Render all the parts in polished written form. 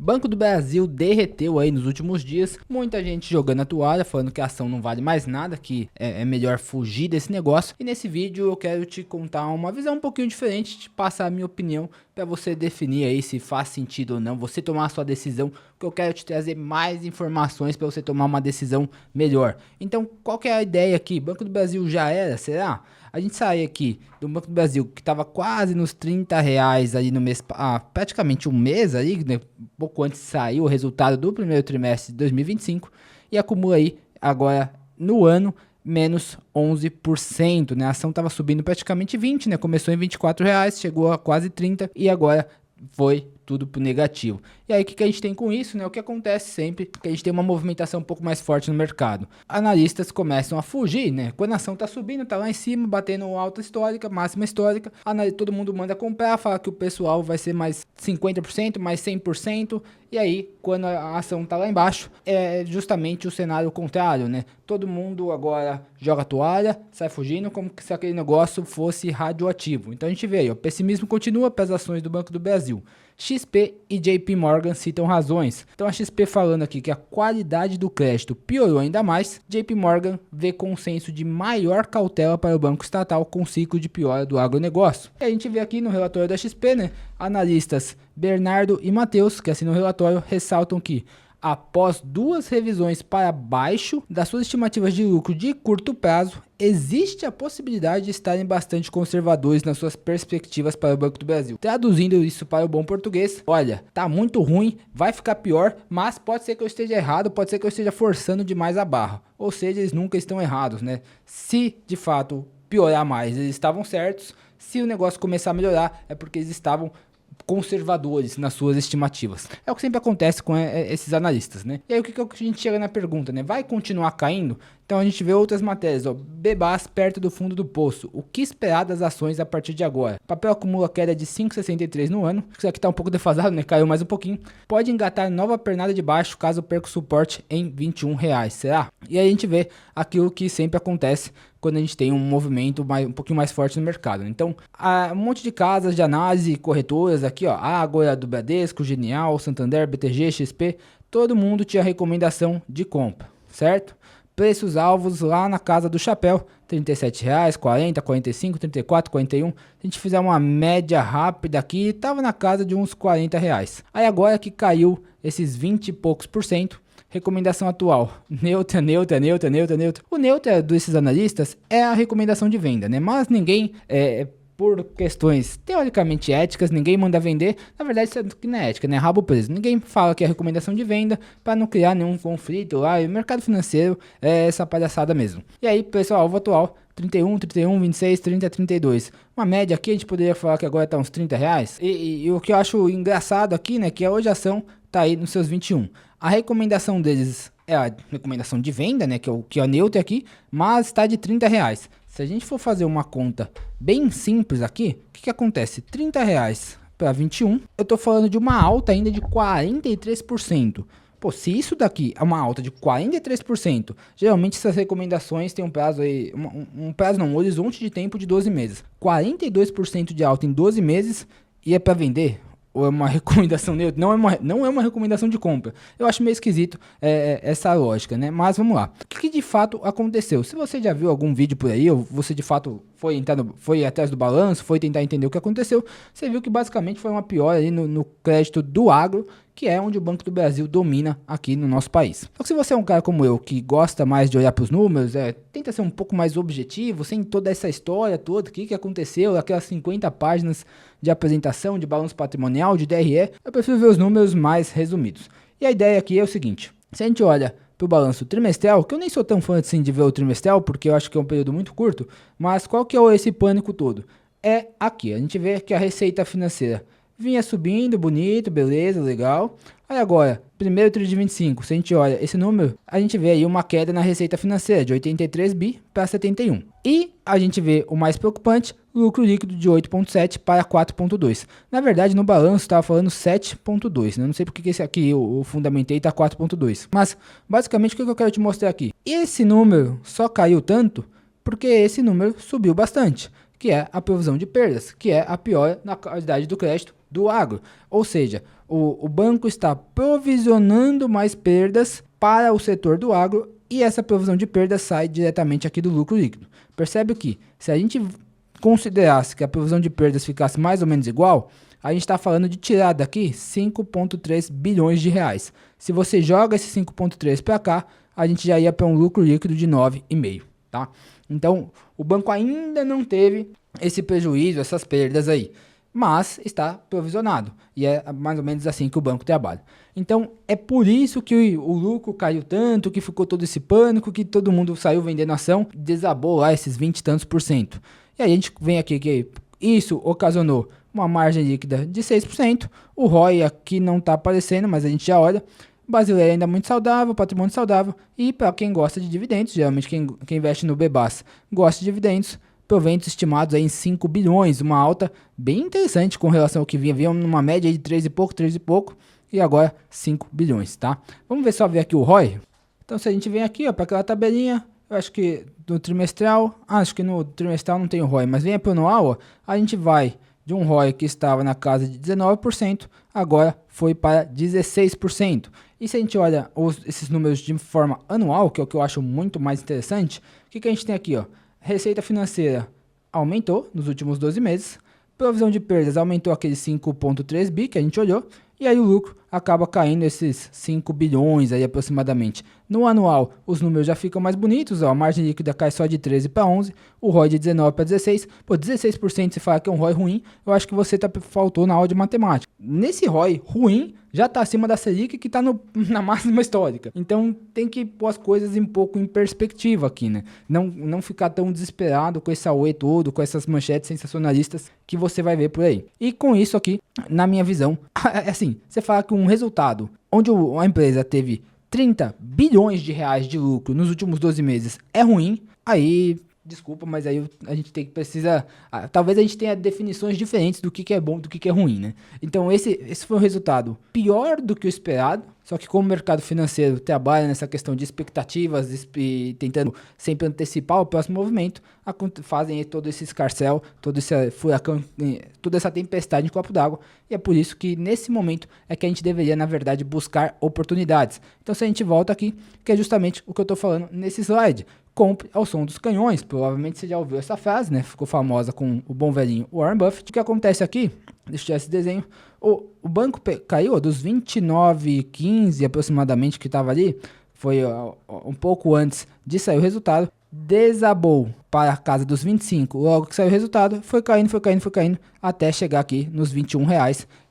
Banco do Brasil derreteu aí nos últimos dias, muita gente jogando a toalha, falando que a ação não vale mais nada, que é melhor fugir desse negócio. E nesse vídeo eu quero te contar uma visão um pouquinho diferente, te passar a minha opinião para você definir aí se faz sentido ou não, você tomar a sua decisão, porque eu quero te trazer mais informações para você tomar uma decisão melhor. Então, qual que é a ideia aqui? Banco do Brasil já era, será? A gente sai aqui do Banco do Brasil, que estava quase nos R$ 30 ali no mês, praticamente um mês aí, né, pouco antes saiu o resultado do primeiro trimestre de 2025, e acumula aí agora no ano menos 11%, né? A ação estava subindo praticamente 20, né? Começou em R$ 24, chegou a quase 30 e agora foi tudo pro negativo. E aí o que a gente tem com isso, né? O que acontece sempre que a gente tem uma movimentação um pouco mais forte no mercado. Analistas começam a fugir, né? Quando a ação tá subindo, tá lá em cima, batendo alta histórica, máxima histórica, todo mundo manda comprar, fala que o pessoal vai ser mais 50%, mais 100%, e aí quando a ação tá lá embaixo, é justamente o cenário contrário, né? Todo mundo agora joga a toalha, sai fugindo como se aquele negócio fosse radioativo. Então a gente vê aí, o pessimismo continua para as ações do Banco do Brasil. XP e JP Morgan citam razões. Então a XP falando aqui que a qualidade do crédito piorou ainda mais, JP Morgan vê consenso de maior cautela para o banco estatal com ciclo de piora do agronegócio. E a gente vê aqui no relatório da XP, né, analistas Bernardo e Matheus, que assinam o relatório, ressaltam que após duas revisões para baixo das suas estimativas de lucro de curto prazo, existe a possibilidade de estarem bastante conservadores nas suas perspectivas para o Banco do Brasil. Traduzindo isso para o bom português, olha, tá muito ruim, vai ficar pior, mas pode ser que eu esteja errado, pode ser que eu esteja forçando demais a barra. Ou seja, eles nunca estão errados, né? Se de fato piorar mais, eles estavam certos. Se o negócio começar a melhorar, é porque eles estavam conservadores nas suas estimativas. É o que sempre acontece com esses analistas, né? E aí o que a gente chega na pergunta, né? Vai continuar caindo? Então a gente vê outras matérias, ó, Bebas perto do fundo do poço. O que esperar das ações a partir de agora? Papel acumula queda de 5,63 no ano. Isso aqui tá um pouco defasado, né? Caiu mais um pouquinho. Pode engatar nova pernada de baixo caso perca o suporte em R$ 21, será? E aí a gente vê aquilo que sempre acontece quando a gente tem um movimento um pouquinho mais forte no mercado. Então, há um monte de casas de análise, corretoras aqui, ó, Ágora, do Bradesco, Genial, Santander, BTG, XP, todo mundo tinha recomendação de compra, certo? Preços alvos lá na casa do chapéu, R$37, 40, 45, 34, 41. Se a gente fizer uma média rápida aqui, tava na casa de uns R$40. Aí agora que caiu esses 20 e poucos por cento, recomendação atual, neutra. O neutra desses analistas é a recomendação de venda, né? Mas ninguém, por questões teoricamente éticas, ninguém manda vender. Na verdade, isso aqui não é ética, né? Rabo preso. Ninguém fala que é recomendação de venda para não criar nenhum conflito lá. E o mercado financeiro é essa palhaçada mesmo. E aí, pessoal, alvo atual, 31, 26, 30, 32. Uma média aqui, a gente poderia falar que agora tá uns R$30. E o que eu acho engraçado aqui, né? Que hoje a ação tá aí nos seus 21. A recomendação deles é a recomendação de venda, né? Que é a neutra aqui, mas está de R$30. Se a gente for fazer uma conta bem simples aqui, o que acontece? R$30 para 21, eu tô falando de uma alta ainda de 43%. Pô, se isso daqui é uma alta de 43%, geralmente essas recomendações têm um prazo aí, um horizonte de tempo de 12 meses. 42% de alta em 12 meses e é para vender? Ou é uma recomendação neutra? Não é uma recomendação de compra. Eu acho meio esquisito essa lógica, né? Mas vamos lá. O que de fato aconteceu? Se você já viu algum vídeo por aí, ou você de fato foi atrás do balanço, foi tentar entender o que aconteceu, você viu que basicamente foi uma piora aí no crédito do agro, que é onde o Banco do Brasil domina aqui no nosso país. Então, se você é um cara como eu, que gosta mais de olhar para os números, tenta ser um pouco mais objetivo, sem toda essa história toda, o que aconteceu, aquelas 50 páginas de apresentação, de balanço patrimonial, de DRE, eu prefiro ver os números mais resumidos. E a ideia aqui é o seguinte, se a gente olha para o balanço trimestral, que eu nem sou tão fã assim de ver o trimestral, porque eu acho que é um período muito curto, mas qual que é esse pânico todo? É aqui, a gente vê que a receita financeira vinha subindo, bonito, beleza, legal. Aí agora, primeiro tri de 25, se a gente olha esse número, a gente vê aí uma queda na receita financeira de 83 bi para 71. E a gente vê o mais preocupante, lucro líquido de 8,7 para 4,2. Na verdade, no balanço estava falando 7,2, né? Não sei porque que esse aqui, o fundamentei, está 4,2. Mas, basicamente, o que eu quero te mostrar aqui? Esse número só caiu tanto porque esse número subiu bastante, que é a provisão de perdas, que é a piora na qualidade do crédito do agro. Ou seja, o banco está provisionando mais perdas para o setor do agro e essa provisão de perdas sai diretamente aqui do lucro líquido. Percebe que se a gente considerasse que a provisão de perdas ficasse mais ou menos igual, a gente está falando de tirar daqui 5,3 bilhões de reais. Se você joga esse 5,3 para cá, a gente já ia para um lucro líquido de 9,5, tá? Então, o banco ainda não teve esse prejuízo, essas perdas aí, mas está provisionado. E é mais ou menos assim que o banco trabalha. Então, é por isso que o lucro caiu tanto, que ficou todo esse pânico, que todo mundo saiu vendendo ação, desabou lá esses 20 e tantos %. E aí a gente vem aqui que isso ocasionou uma margem líquida de 6%. O ROI aqui não está aparecendo, mas a gente já olha. Brasileiro ainda muito saudável, patrimônio saudável. E para quem gosta de dividendos, geralmente quem investe no BBAS gosta de dividendos, proventos estimados aí em 5 bilhões, uma alta bem interessante com relação ao que vinha numa média de 3 e pouco, e agora 5 bilhões, tá? Vamos ver aqui o ROI. Então se a gente vem aqui, ó, para aquela tabelinha, eu acho que no trimestral, acho que no trimestral não tem o ROI, mas vem para o anual, ó, a gente vai de um ROI que estava na casa de 19%, agora foi para 16%. E se a gente olha esses números de forma anual, que é o que eu acho muito mais interessante, o que a gente tem aqui, ó? Receita financeira aumentou nos últimos 12 meses, provisão de perdas aumentou aquele 5,3 bi que a gente olhou, e aí o lucro acaba caindo esses 5 bilhões aí aproximadamente. No anual, os números já ficam mais bonitos, ó, a margem líquida cai só de 13 para 11, o ROI de 19 para 16. Pô, 16% se falar que é um ROI ruim, eu acho que você faltou na aula de matemática. Nesse ROI ruim, já está acima da Selic, que está na máxima histórica. Então tem que pôr as coisas um pouco em perspectiva aqui, né? Não ficar tão desesperado com esse auê todo, com essas manchetes sensacionalistas que você vai ver por aí. E com isso aqui, na minha visão, assim, você fala que um resultado onde a empresa teve 30 bilhões de reais de lucro nos últimos 12 meses é ruim, aí desculpa, mas aí a gente precisa, talvez a gente tenha definições diferentes do que é bom, do que é ruim, né? Então esse foi um resultado pior do que o esperado, só que como o mercado financeiro trabalha nessa questão de expectativas e tentando sempre antecipar o próximo movimento, fazem todo esse escarcéu, todo esse furacão, toda essa tempestade em copo d'água, e é por isso que nesse momento é que a gente deveria, na verdade, buscar oportunidades. Então se a gente volta aqui, que é justamente o que eu estou falando nesse slide, compre ao som dos canhões. Provavelmente você já ouviu essa frase, né? Ficou famosa com o bom velhinho Warren Buffett. O que acontece aqui? Deixa eu tirar esse desenho. O banco caiu dos 29,15 aproximadamente que estava ali. Foi um pouco antes de sair o resultado. Desabou para a casa dos 25. Logo que saiu o resultado, foi caindo, até chegar aqui nos R$ 21,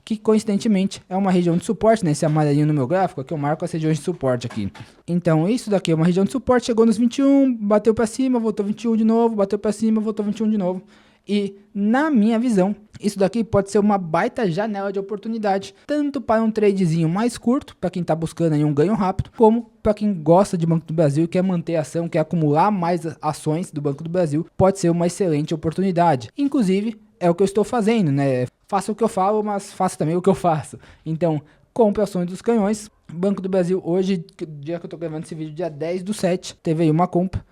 que coincidentemente é uma região de suporte, né? Esse amarelinho no meu gráfico, aqui eu marco as regiões de suporte aqui. Então isso daqui é uma região de suporte, chegou nos 21, bateu para cima, voltou 21 de novo, bateu para cima, voltou 21 de novo. E na minha visão, isso daqui pode ser uma baita janela de oportunidade, tanto para um tradezinho mais curto, para quem está buscando aí um ganho rápido, como para quem gosta de Banco do Brasil e quer manter a ação, quer acumular mais ações do Banco do Brasil, pode ser uma excelente oportunidade. Inclusive, é o que eu estou fazendo, né? Faça o que eu falo, mas faça também o que eu faço. Então, compre ações dos canhões. Banco do Brasil, hoje, dia que eu estou gravando esse vídeo, dia 10/7, teve aí uma compra.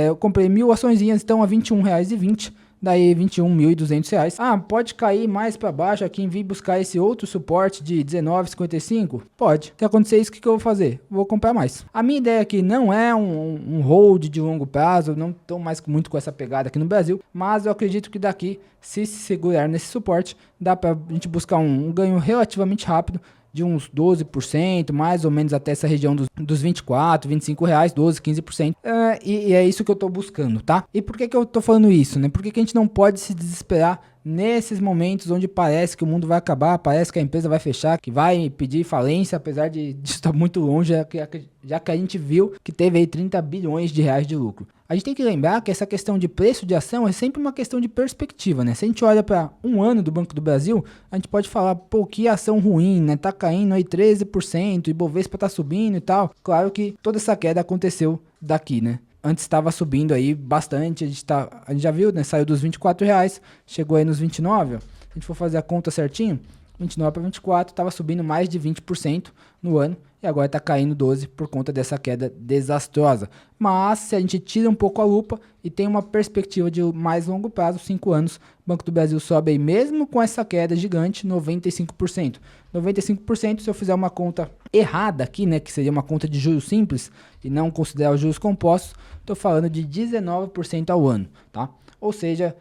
Eu comprei 1.000 açõezinhas, estão a R$ 21,20. Daí R$ 21.200. Ah, pode cair mais para baixo aqui em vir buscar esse outro suporte de R$19,55? Pode. Se acontecer isso, o que eu vou fazer? Vou comprar mais. A minha ideia aqui não é um hold de longo prazo, não estou mais muito com essa pegada aqui no Brasil, mas eu acredito que daqui, se segurar nesse suporte, dá para a gente buscar um ganho relativamente rápido, de uns 12%, mais ou menos até essa região dos 24, 25 reais, 12, 15%. E é isso que eu tô buscando, tá? E por que eu tô falando isso, né? Por que a gente não pode se desesperar nesses momentos onde parece que o mundo vai acabar, parece que a empresa vai fechar, que vai pedir falência, apesar de estar muito longe, já que a gente viu que teve aí 30 bilhões de reais de lucro. A gente tem que lembrar que essa questão de preço de ação é sempre uma questão de perspectiva, né? Se a gente olha para um ano do Banco do Brasil, a gente pode falar, pô, que ação ruim, né? Tá caindo aí 13%, Ibovespa tá subindo e tal. Claro que toda essa queda aconteceu daqui, né? Antes estava subindo aí bastante, a gente já viu, né? Saiu dos 24 reais, chegou aí nos 29, ó. Se a gente for fazer a conta certinho, 29 para 24, estava subindo mais de 20% no ano. e agora está caindo 12 por conta dessa queda desastrosa. Mas se a gente tira um pouco a lupa e tem uma perspectiva de mais longo prazo, 5 anos, o Banco do Brasil sobe aí mesmo com essa queda gigante, 95%. 95% se eu fizer uma conta errada aqui, né, que seria uma conta de juros simples e não considerar os juros compostos, estou falando de 19% ao ano, tá? Ou seja,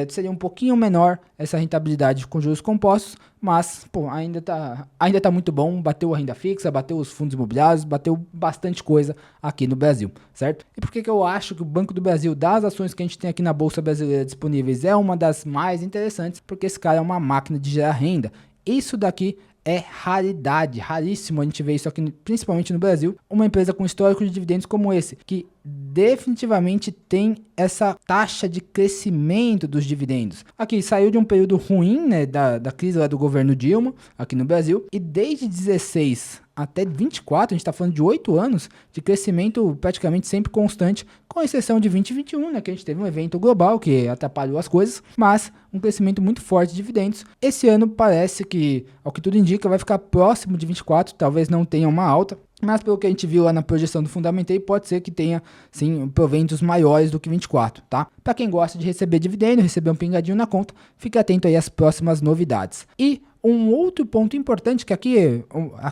seria um pouquinho menor essa rentabilidade com juros compostos, mas pô, ainda tá muito bom, bateu a renda fixa, bateu os fundos imobiliários, bateu bastante coisa aqui no Brasil, certo? E por que eu acho que o Banco do Brasil, das ações que a gente tem aqui na Bolsa Brasileira disponíveis, é uma das mais interessantes? Porque esse cara é uma máquina de gerar renda. Isso daqui é raridade, raríssimo a gente vê isso aqui, principalmente no Brasil, uma empresa com histórico de dividendos como esse, que definitivamente tem essa taxa de crescimento dos dividendos. Aqui saiu de um período ruim, né, da crise lá do governo Dilma, aqui no Brasil, e desde 16 até 24, a gente está falando de 8 anos de crescimento praticamente sempre constante, com exceção de 2021, né, que a gente teve um evento global que atrapalhou as coisas, mas um crescimento muito forte de dividendos. Esse ano parece que, ao que tudo indica, vai ficar próximo de 24, talvez não tenha uma alta, mas pelo que a gente viu lá na projeção do Fundamentei, pode ser que tenha, sim, proventos maiores do que 24, tá? Para quem gosta de receber dividendo, receber um pingadinho na conta, fique atento aí às próximas novidades. E um outro ponto importante, que aqui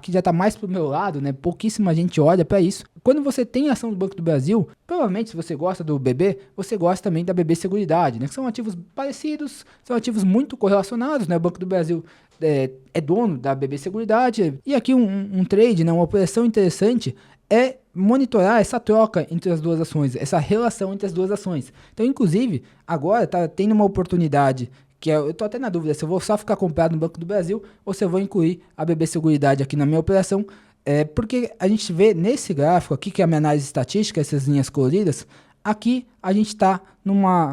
já está mais pro meu lado, né? Pouquíssima gente olha para isso. Quando você tem ação do Banco do Brasil, provavelmente se você gosta do BB, você gosta também da BB Seguridade, né? Que são ativos parecidos, são ativos muito correlacionados, né? O Banco do Brasil é dono da BB Seguridade. E aqui um trade, né? Uma operação interessante é monitorar essa troca entre as duas ações, essa relação entre as duas ações. Então, inclusive, agora está tendo uma oportunidade que eu tô até na dúvida se eu vou só ficar comprado no Banco do Brasil ou se eu vou incluir a BB Seguridade aqui na minha operação, porque a gente vê nesse gráfico aqui, que é a minha análise estatística, essas linhas coloridas, aqui a gente está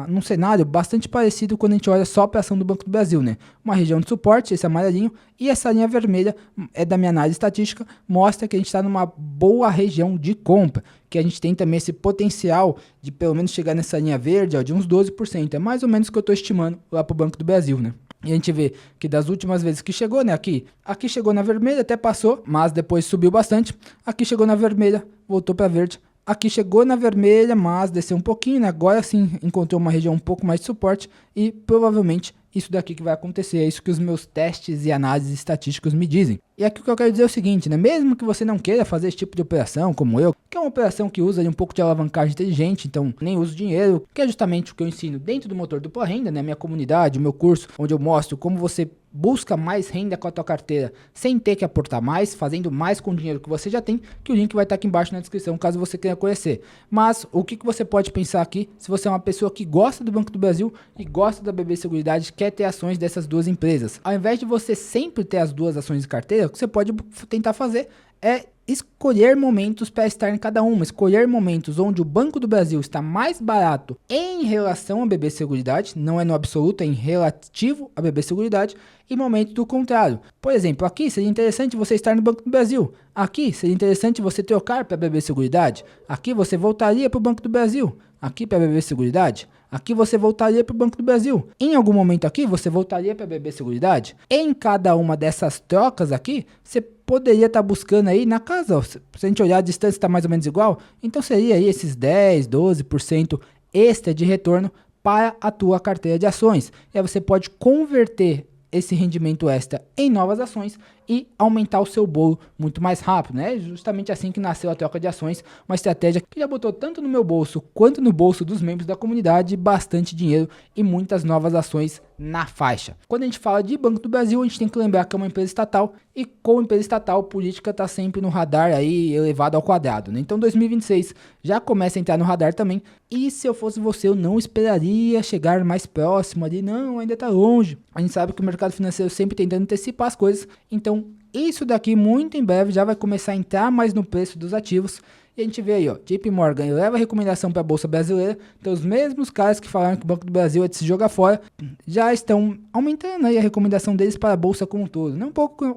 num cenário bastante parecido quando a gente olha só para a ação do Banco do Brasil, né? Uma região de suporte, esse amarelinho, e essa linha vermelha é da minha análise estatística, mostra que a gente está numa boa região de compra, que a gente tem também esse potencial de pelo menos chegar nessa linha verde, ó, de uns 12%, é mais ou menos o que eu estou estimando lá para o Banco do Brasil, né? E a gente vê que das últimas vezes que chegou, né, aqui chegou na vermelha, até passou, mas depois subiu bastante, aqui chegou na vermelha, voltou para verde, aqui chegou na vermelha, mas desceu um pouquinho, né? Agora sim encontrou uma região um pouco mais de suporte e provavelmente isso daqui que vai acontecer, é isso que os meus testes e análises estatísticos me dizem. E aqui o que eu quero dizer é o seguinte, né? Mesmo que você não queira fazer esse tipo de operação, como eu, que é uma operação que usa um pouco de alavancagem inteligente, então nem uso dinheiro, que é justamente o que eu ensino dentro do Motor Dupla Renda, né? Minha comunidade, o meu curso, onde eu mostro como você busca mais renda com a tua carteira sem ter que aportar mais, fazendo mais com o dinheiro que você já tem, que o link vai estar aqui embaixo na descrição, caso você queira conhecer. Mas o que você pode pensar aqui, se você é uma pessoa que gosta do Banco do Brasil e gosta da BB Seguridade, quer ter ações dessas duas empresas. Ao invés de você sempre ter as duas ações de carteira, o que você pode tentar fazer é escolher momentos para estar em cada uma, escolher momentos onde o Banco do Brasil está mais barato em relação à BB Seguridade, não é no absoluto, é em relativo à BB Seguridade, e momentos do contrário. Por exemplo, aqui seria interessante você estar no Banco do Brasil, aqui seria interessante você trocar para a BB Seguridade, aqui você voltaria para o Banco do Brasil, aqui para a BB Seguridade, aqui você voltaria para o Banco do Brasil. Em algum momento aqui você voltaria para a BB Seguridade. Em cada uma dessas trocas aqui, você poderia estar buscando aí na casa, ó, se a gente olhar a distância está mais ou menos igual, então seria aí esses 10, 12% extra de retorno para a tua carteira de ações. E aí você pode converter esse rendimento extra em novas ações e aumentar o seu bolo muito mais rápido, né? Justamente assim que nasceu a troca de ações, uma estratégia que já botou tanto no meu bolso quanto no bolso dos membros da comunidade bastante dinheiro e muitas novas ações na faixa. Quando a gente fala de Banco do Brasil, a gente tem que lembrar que é uma empresa estatal e com empresa estatal, política está sempre no radar aí elevado ao quadrado, né? Então 2026 já começa a entrar no radar também, e se eu fosse você eu não esperaria chegar mais próximo ali, não, ainda está longe. A gente sabe que o mercado financeiro sempre tentando antecipar as coisas, então isso daqui muito em breve já vai começar a entrar mais no preço dos ativos. E a gente vê aí, ó, JP Morgan eleva a recomendação para a Bolsa Brasileira, então os mesmos caras que falaram que o Banco do Brasil é de se jogar fora, já estão aumentando aí a recomendação deles para a Bolsa como um todo, né?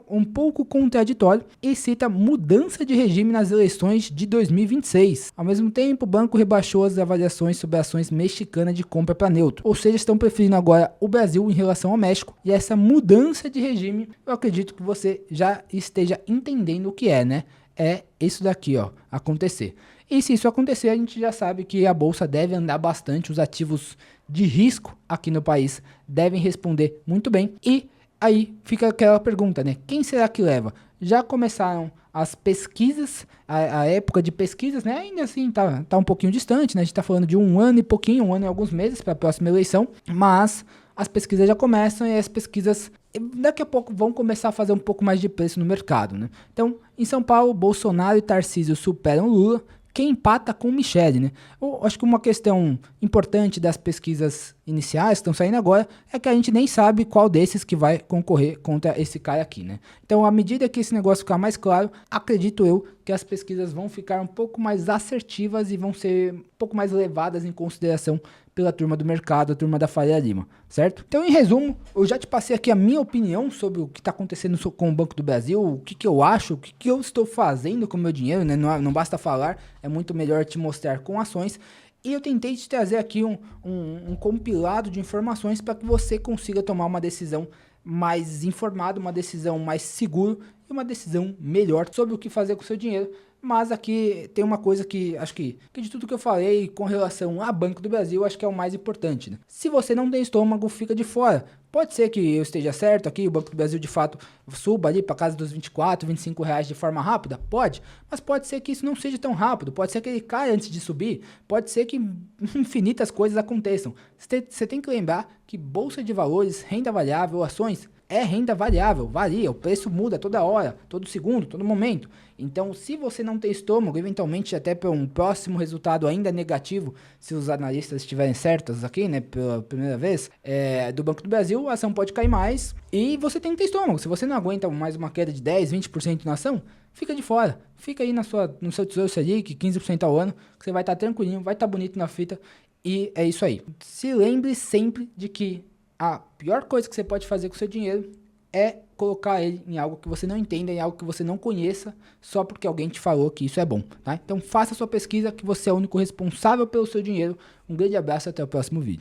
Um pouco contraditório, e cita mudança de regime nas eleições de 2026. Ao mesmo tempo, o banco rebaixou as avaliações sobre ações mexicanas de compra para neutro, ou seja, estão preferindo agora o Brasil em relação ao México, e essa mudança de regime, eu acredito que você já esteja entendendo o que é, né? é isso daqui, ó, acontecer. E se isso acontecer, a gente já sabe que a bolsa deve andar bastante, os ativos de risco aqui no país devem responder muito bem. E aí fica aquela pergunta, né? Quem será que leva? Já começaram as pesquisas, a época de pesquisas, né? Ainda assim tá um pouquinho distante, né? A gente tá falando de um ano e pouquinho, um ano e alguns meses para a próxima eleição, mas as pesquisas já começam e as pesquisas daqui a pouco vão começar a fazer um pouco mais de preço no mercado, né? Então, em São Paulo, Bolsonaro e Tarcísio superam Lula. Quem empata com o Michele, né? Eu acho que uma questão importante das pesquisas iniciais que estão saindo agora é que a gente nem sabe qual desses que vai concorrer contra esse cara aqui, né? Então, à medida que esse negócio ficar mais claro, acredito eu que as pesquisas vão ficar um pouco mais assertivas e vão ser um pouco mais levadas em consideração pela turma do mercado, a turma da Faria Lima, certo? Então, em resumo, eu já te passei aqui a minha opinião sobre o que está acontecendo com o Banco do Brasil, o que eu acho, o que eu estou fazendo com o meu dinheiro, né? Não basta falar, é muito melhor te mostrar com ações. E eu tentei te trazer aqui um compilado de informações para que você consiga tomar uma decisão mais informada, uma decisão mais segura e uma decisão melhor sobre o que fazer com o seu dinheiro. Mas aqui tem uma coisa que acho que de tudo que eu falei com relação a Banco do Brasil, acho que é o mais importante, né? Se você não tem estômago, fica de fora. Pode ser que eu esteja certo aqui, o Banco do Brasil de fato suba ali para casa dos 24, 25 reais de forma rápida? Pode, mas pode ser que isso não seja tão rápido, pode ser que ele caia antes de subir, pode ser que infinitas coisas aconteçam. Você tem que lembrar que bolsa de valores, renda variável, ações, é renda variável, varia, o preço muda toda hora, todo segundo, todo momento. Então, se você não tem estômago, eventualmente até para um próximo resultado ainda negativo, se os analistas estiverem certos aqui, né, pela primeira vez, do Banco do Brasil, a ação pode cair mais e você tem que ter estômago. Se você não aguenta mais uma queda de 10, 20% na ação, fica de fora. Fica aí no seu Tesouro Selic, 15% ao ano, que você vai estar tranquilinho, vai estar bonito na fita e é isso aí. Se lembre sempre de que a pior coisa que você pode fazer com o seu dinheiro é colocar ele em algo que você não entenda, em algo que você não conheça, só porque alguém te falou que isso é bom, tá? Então faça a sua pesquisa, que você é o único responsável pelo seu dinheiro. Um grande abraço e até o próximo vídeo.